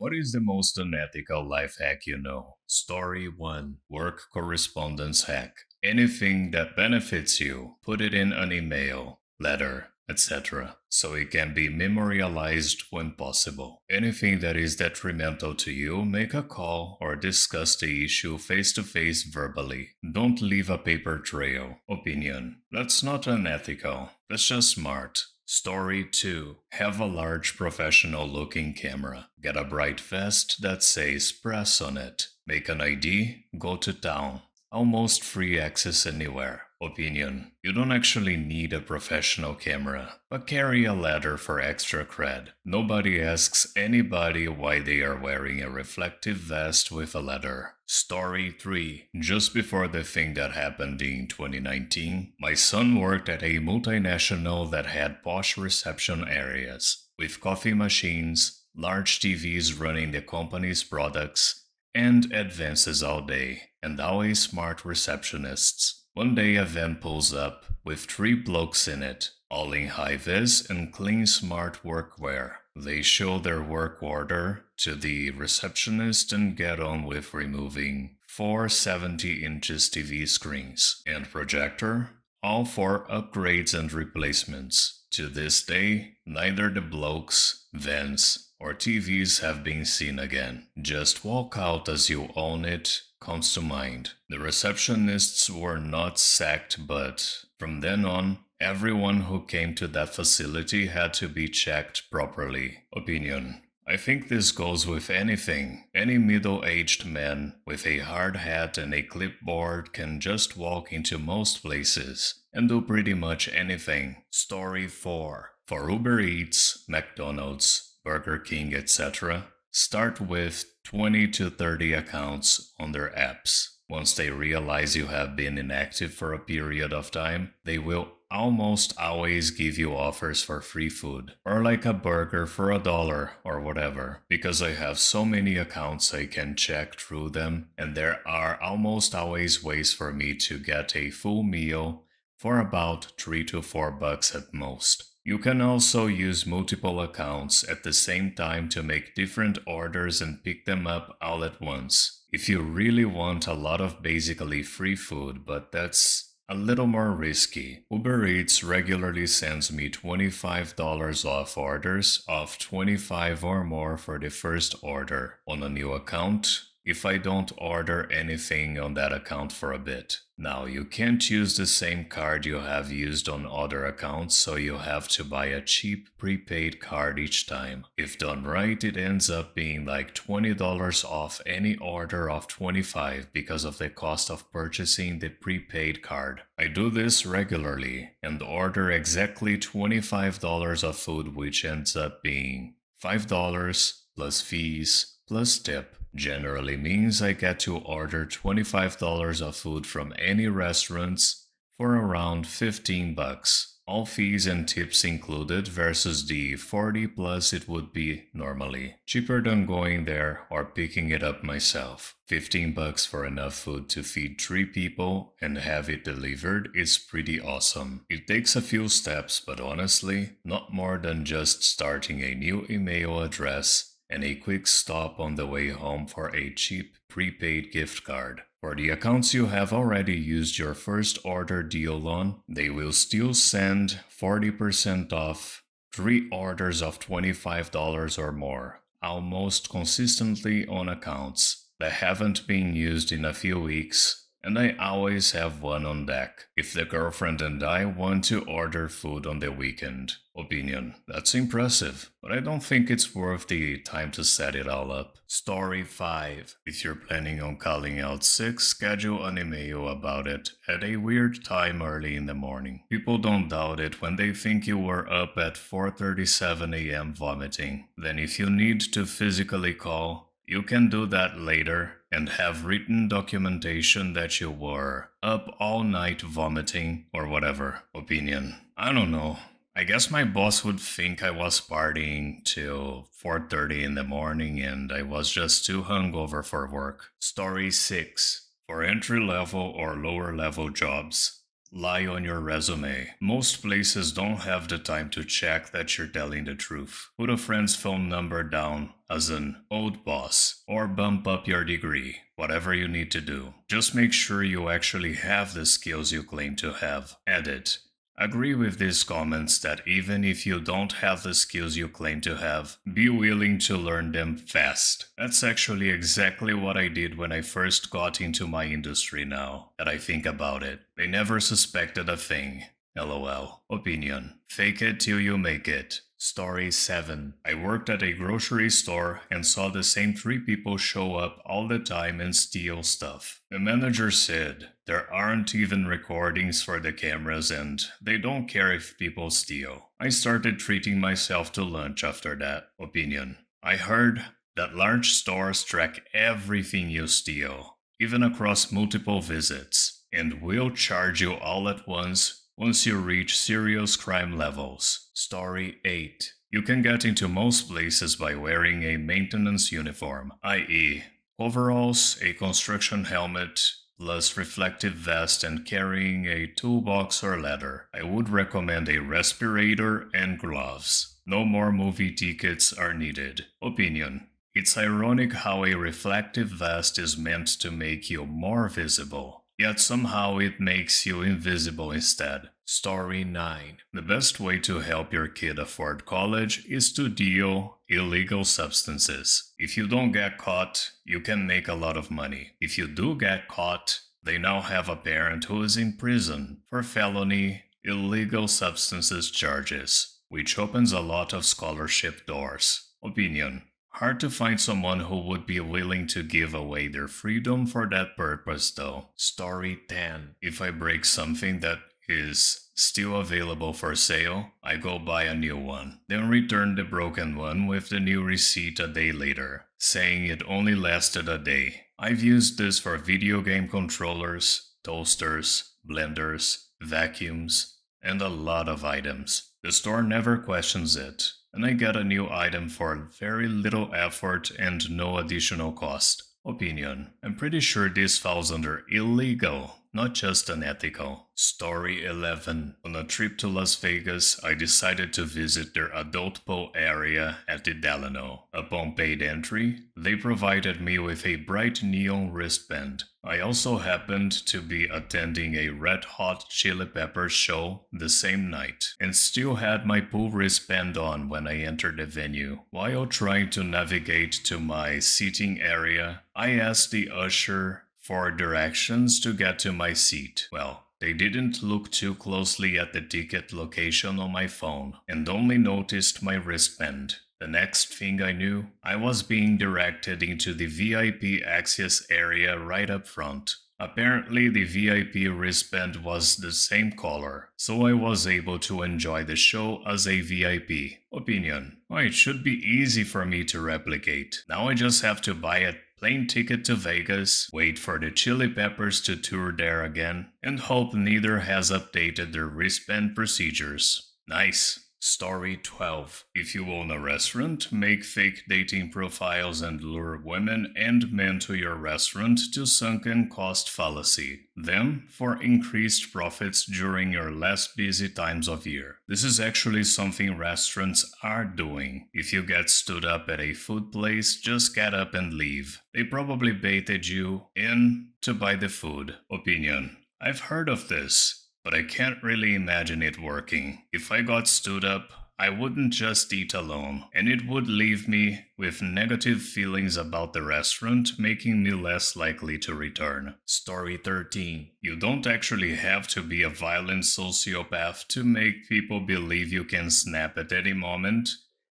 What is the most unethical life hack you know? Story 1. Work correspondence hack. Anything that benefits you, put it in an email, letter, etc., so it can be memorialized when possible. Anything that is detrimental to you, make a call or discuss the issue face to face verbally. Don't leave a paper trail. Opinion. That's not unethical. That's just smart. Story 2. Have a large professional looking camera. Get a bright vest that says press on it. Make an ID, go to town. Almost free access anywhere. Opinion. You don't actually need a professional camera, but carry a ladder for extra cred. Nobody asks anybody why they are wearing a reflective vest with a ladder. Story 3. Just before the thing that happened in 2019, my son worked at a multinational that had posh reception areas, with coffee machines, large TVs running the company's products, and advances all day, and always smart receptionists. One day a van pulls up with 3 blokes in it, all in high-vis and clean smart workwear. They show their work order to the receptionist and get on with removing 4 70-inches TV screens and projector, all for upgrades and replacements. To this day, neither the blokes, vans, or TVs have been seen again. Just walk out as you own it comes to mind. The receptionists were not sacked, but from then on, everyone who came to that facility had to be checked properly. Opinion. I think this goes with anything. Any middle-aged man with a hard hat and a clipboard can just walk into most places and do pretty much anything. Story 4. For Uber Eats, McDonald's, Burger King, etc., start with 20 to 30 accounts on their apps. Once they realize you have been inactive for a period of time, they will almost always give you offers for free food, or like a burger for $1 or whatever. Because I have so many accounts I can check through them, and there are almost always ways for me to get a full meal for about $3 to $4 at most. You can also use multiple accounts at the same time to make different orders and pick them up all at once. If you really want a lot of basically free food, but that's a little more risky, Uber Eats regularly sends me $25 off orders of 25 or more for the first order on a new account if I don't order anything on that account for a bit. Now, you can't use the same card you have used on other accounts, so you have to buy a cheap prepaid card each time. If done right, it ends up being like $20 off any order of 25 because of the cost of purchasing the prepaid card. I do this regularly and order exactly $25 of food, which ends up being $5 plus fees plus tip. Generally means I get to order $25 of food from any restaurants for around $15, all fees and tips included, versus the 40 plus it would be normally. Cheaper than going there or picking it up myself. $15 for enough food to feed 3 people and have it delivered is pretty awesome. It takes a few steps, but honestly, not more than just starting a new email address and a quick stop on the way home for a cheap prepaid gift card. For the accounts you have already used your first order deal on, they will still send 40% off 3 orders of $25 or more, almost consistently on accounts that haven't been used in a few weeks, and I always have one on deck if the girlfriend and I want to order food on the weekend. Opinion. That's impressive, but I don't think it's worth the time to set it all up. Story 5. If you're planning on calling out sick, schedule an email about it at a weird time early in the morning. People don't doubt it when they think you were up at 4:37 a.m. vomiting. Then if you need to physically call, you can do that later and have written documentation that you were up all night vomiting or whatever. Opinion. I don't know. I guess my boss would think I was partying till 4:30 in the morning and I was just too hungover for work. Story 6. For entry-level or lower-level jobs, Lie on your resume. Most places don't have the time to check that you're telling the truth. Put a friend's phone number down as an old boss or bump up your degree. Whatever you need to do. Just make sure you actually have the skills you claim to have. Edit. Agree with these comments that even if you don't have the skills you claim to have, be willing to learn them fast. That's actually exactly what I did when I first got into my industry now that I think about it. They never suspected a thing. LOL. Opinion. Fake it till you make it. Story 7. I worked at a grocery store and saw the same three people show up all the time and steal stuff. The manager said, there aren't even recordings for the cameras and they don't care if people steal. I started treating myself to lunch after that. Opinion. I heard that large stores track everything you steal, even across multiple visits, and will charge you all at once you reach serious crime levels. Story 8. You can get into most places by wearing a maintenance uniform, i.e., overalls, a construction helmet, plus reflective vest and carrying a toolbox or ladder. I would recommend a respirator and gloves. No more movie tickets are needed. Opinion. It's ironic how a reflective vest is meant to make you more visible, yet somehow it makes you invisible instead. Story 9. The best way to help your kid afford college is to deal illegal substances. If you don't get caught, you can make a lot of money. If you do get caught, they now have a parent who is in prison for felony illegal substances charges, which opens a lot of scholarship doors. Opinion. Hard to find someone who would be willing to give away their freedom for that purpose though. Story 10. If I break something that is still available for sale, I go buy a new one, then return the broken one with the new receipt a day later, saying it only lasted a day. I've used this for video game controllers, toasters, blenders, vacuums, and a lot of items. The store never questions it, and I get a new item for very little effort and no additional cost. Opinion. I'm pretty sure this falls under illegal, not just unethical. Story 11. On a trip to Las Vegas, I decided to visit their adult pool area at the Delano. Upon paid entry, they provided me with a bright neon wristband. I also happened to be attending a Red Hot Chili Peppers show the same night, and still had my pool wristband on when I entered the venue. While trying to navigate to my seating area, I asked the usher for directions to get to my seat. Well, they didn't look too closely at the ticket location on my phone and only noticed my wristband. The next thing I knew, I was being directed into the VIP access area right up front. Apparently, the VIP wristband was the same color, so I was able to enjoy the show as a VIP. Opinion. Oh, it should be easy for me to replicate. Now I just have to buy a plane ticket to Vegas, wait for the Chili Peppers to tour there again, and hope neither has updated their wristband procedures. Nice. Story 12. If you own a restaurant, make fake dating profiles and lure women and men to your restaurant to sunken cost fallacy. Then, for increased profits during your less busy times of year. This is actually something restaurants are doing. If you get stood up at a food place, just get up and leave. They probably baited you in to buy the food. Opinion. I've heard of this, but I can't really imagine it working. If I got stood up, I wouldn't just eat alone, and it would leave me with negative feelings about the restaurant, making me less likely to return. Story 13. You don't actually have to be a violent sociopath to make people believe you can snap at any moment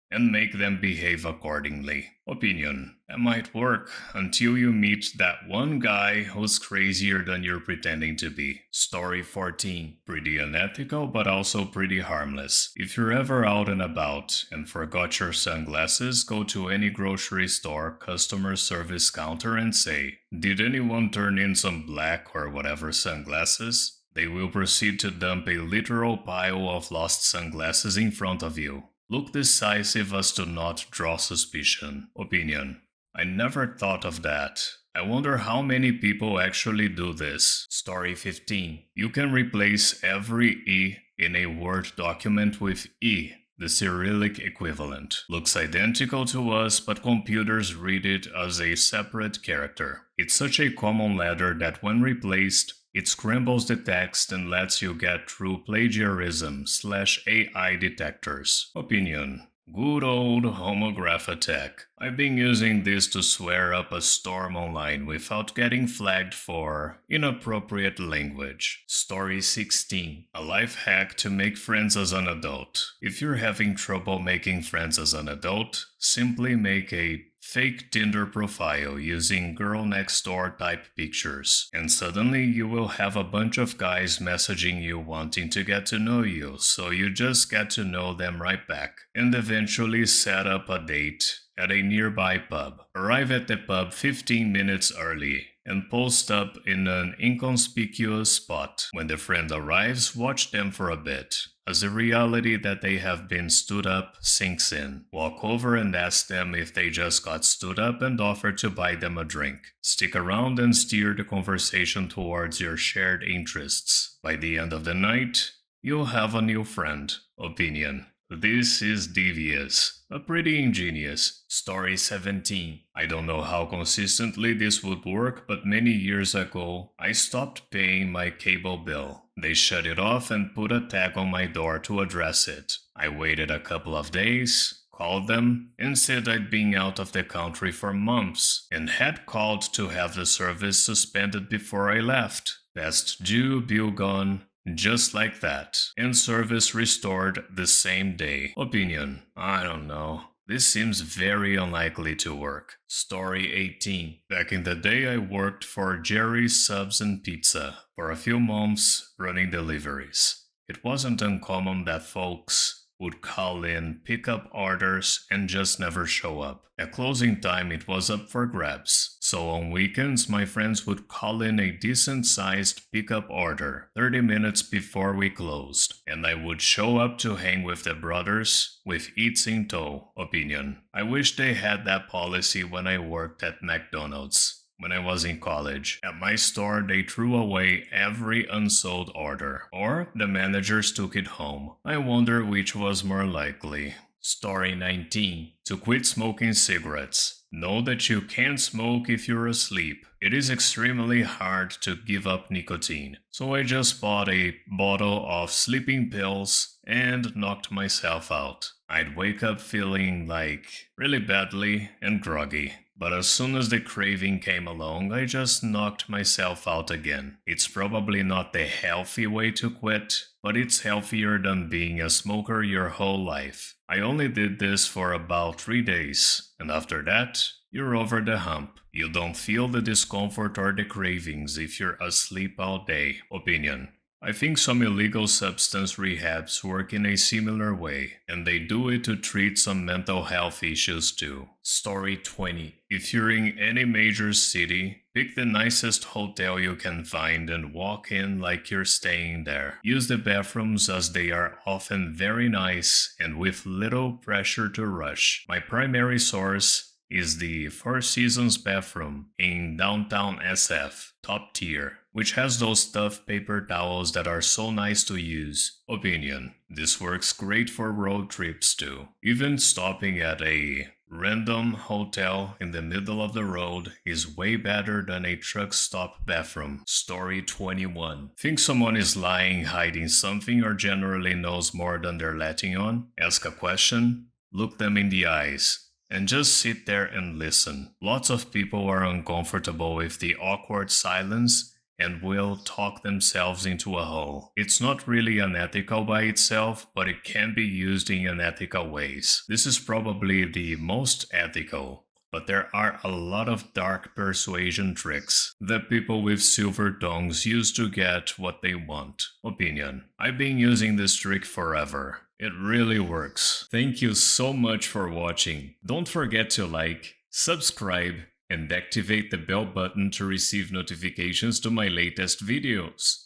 and make them behave accordingly. Opinion. That might work until you meet that one guy who's crazier than you're pretending to be. Story 14. Pretty unethical but also pretty harmless. If you're ever out and about and forgot your sunglasses, go to any grocery store customer service counter and say, "Did anyone turn in some black or whatever sunglasses?" They will proceed to dump a literal pile of lost sunglasses in front of you. Look decisive as to not draw suspicion. Opinion. I never thought of that. I wonder how many people actually do this. Story 15. You can replace every E in a Word document with E, the Cyrillic equivalent. Looks identical to us, but computers read it as a separate character. It's such a common letter that when replaced, it scrambles the text and lets you get through plagiarism/AI detectors. Opinion. Good old homograph attack. I've been using this to swear up a storm online without getting flagged for inappropriate language. Story 16. A life hack to make friends as an adult. If you're having trouble making friends as an adult, simply make a fake Tinder profile using girl next door type pictures, and suddenly you will have a bunch of guys messaging you wanting to get to know you, so you just get to know them right back, and eventually set up a date at a nearby pub. Arrive at the pub 15 minutes early and post up in an inconspicuous spot. When the friend arrives, watch them for a bit. As the reality that they have been stood up sinks in, walk over and ask them if they just got stood up and offer to buy them a drink. Stick around and steer the conversation towards your shared interests. By the end of the night, you'll have a new friend. Opinion. This is devious, but pretty ingenious. Story 17. I don't know how consistently this would work, but many years ago, I stopped paying my cable bill. They shut it off and put a tag on my door to address it. I waited a couple of days, called them, and said I'd been out of the country for months and had called to have the service suspended before I left. Past due, bill gone. Just like that, and service restored the same day. Opinion. I don't know. This seems very unlikely to work. Story 18. Back in the day, I worked for Jerry's Subs and Pizza for a few months running deliveries. It wasn't uncommon that folks would call in pickup orders and just never show up. At closing time, it was up for grabs. So on weekends, my friends would call in a decent-sized pickup order 30 minutes before we closed, and I would show up to hang with the brothers with eats in tow. Opinion. I wish they had that policy when I worked at McDonald's. When I was in college, at my store they threw away every unsold order, or the managers took it home. I wonder which was more likely. Story 19. To quit smoking cigarettes. Know that you can't smoke if you're asleep. It is extremely hard to give up nicotine, so I just bought a bottle of sleeping pills and knocked myself out. I'd wake up feeling like really badly and groggy. But as soon as the craving came along, I just knocked myself out again. It's probably not the healthy way to quit, but it's healthier than being a smoker your whole life. I only did this for about 3 days, and after that, you're over the hump. You don't feel the discomfort or the cravings if you're asleep all day. Opinion. I think some illegal substance rehabs work in a similar way, and they do it to treat some mental health issues too. Story 20. If you're in any major city, pick the nicest hotel you can find and walk in like you're staying there. Use the bathrooms as they are often very nice and with little pressure to rush. My primary source is the Four Seasons bathroom in downtown SF, top tier, which has those stuffed paper towels that are so nice to use. Opinion. This works great for road trips too. Even stopping at a random hotel in the middle of the road is way better than a truck stop bathroom. Story 21. Think someone is lying, hiding something, or generally knows more than they're letting on? Ask a question, look them in the eyes, and just sit there and listen. Lots of people are uncomfortable with the awkward silence and will talk themselves into a hole. It's not really unethical by itself, but it can be used in unethical ways. This is probably the most ethical, but there are a lot of dark persuasion tricks that people with silver tongues use to get what they want. Opinion. I've been using this trick forever. It really works. Thank you so much for watching. Don't forget to like, subscribe, and activate the bell button to receive notifications to my latest videos.